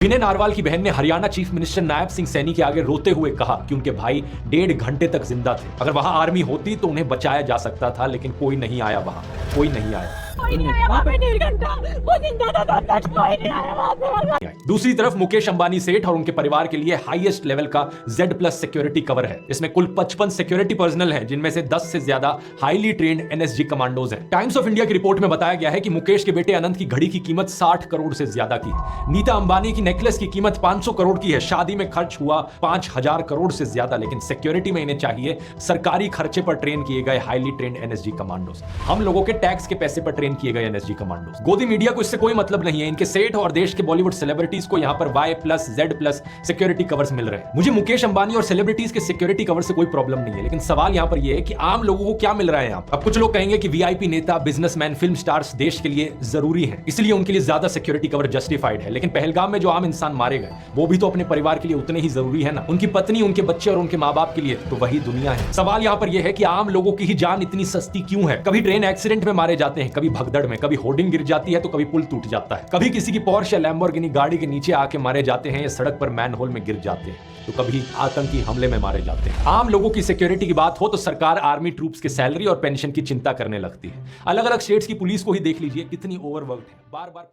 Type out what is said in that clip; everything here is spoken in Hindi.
विनय नारवाल की बहन ने हरियाणा चीफ मिनिस्टर नायब सिंह सैनी के आगे रोते हुए कहा कि उनके भाई 1.5 घंटे तक जिंदा थे। अगर वहां आर्मी होती तो उन्हें बचाया जा सकता था, लेकिन कोई नहीं आया, वहां कोई नहीं आया। दूसरी तरफ मुकेश अंबानी सेठ और उनके परिवार के लिए हाईएस्ट लेवल का Z+ सिक्योरिटी कवर है। इसमें कुल 55 सिक्योरिटी पर्सनल हैं, जिनमें से 10 से ज्यादा हाईली ट्रेन्ड NSG कमांडोज हैं। टाइम्स ऑफ इंडिया की रिपोर्ट में बताया गया है कि मुकेश के बेटे अनंत की घड़ी की कीमत 60 करोड़ से ज्यादा की। नीता अंबानी की नेकलेस की कीमत 500 करोड़ की है। शादी में खर्च हुआ 5000 करोड़ से ज्यादा, लेकिन सिक्योरिटी में इन्हें चाहिए सरकारी खर्चे पर ट्रेन किए गए हाईली ट्रेन्ड NSG कमांडोज, हम लोगों के टैक्स के पैसे पर ट्रेन किए गए NSG कमांडोज। गोदी मीडिया को इससे कोई मतलब नहीं है। इनके सेठ और देश के बॉलीवुड सेलिब्रिटीज को यहाँ पर Y+ Z+ सिक्योरिटी कवर्स मिल रहे हैं। मुझे मुकेश अंबानी और सेलिब्रिटीज के सिक्योरिटी कवर से कोई प्रॉब्लम नहीं है, लेकिन सवाल यहाँ पर यह है कि आम लोगों को क्या मिल रहा है यहाँ। अब कुछ लोग कहेंगे कि VIP नेता, बिजनेसमैन, फिल्म स्टार्स देश के लिए जरूरी है, इसलिए उनके लिए ज्यादा सिक्योरिटी कवर जस्टिफाइड है। लेकिन पहलगाम में जो आम इंसान मारे गए, वो भी तो अपने परिवार के लिए उतने ही जरूरी है ना। उनकी पत्नी, उनके बच्चे और उनके माँ बाप के लिए तो वही दुनिया है। सवाल यहाँ पर यह है कि आम लोगों की ही जान इतनी सस्ती क्यों है। कभी ट्रेन एक्सीडेंट में मारे जाते हैं, कभी भगदड़ में, कभी होर्डिंग गिर जाती है तो कभी पुल टूट जाता है, कभी किसी की पोर्श या लैम्बोर्गिनी गाड़ी के नीचे आके मारे जाते हैं या सड़क पर मैनहोल में गिर जाते हैं, तो कभी आतंकी हमले में मारे जाते हैं। आम लोगों की सिक्योरिटी की बात हो तो सरकार आर्मी ट्रूप्स के सैलरी और पेंशन की चिंता करने लगती है। अलग अलग स्टेट्स की पुलिस को ही देख लीजिए, कितनी ओवरवर्क्ड है। बार बार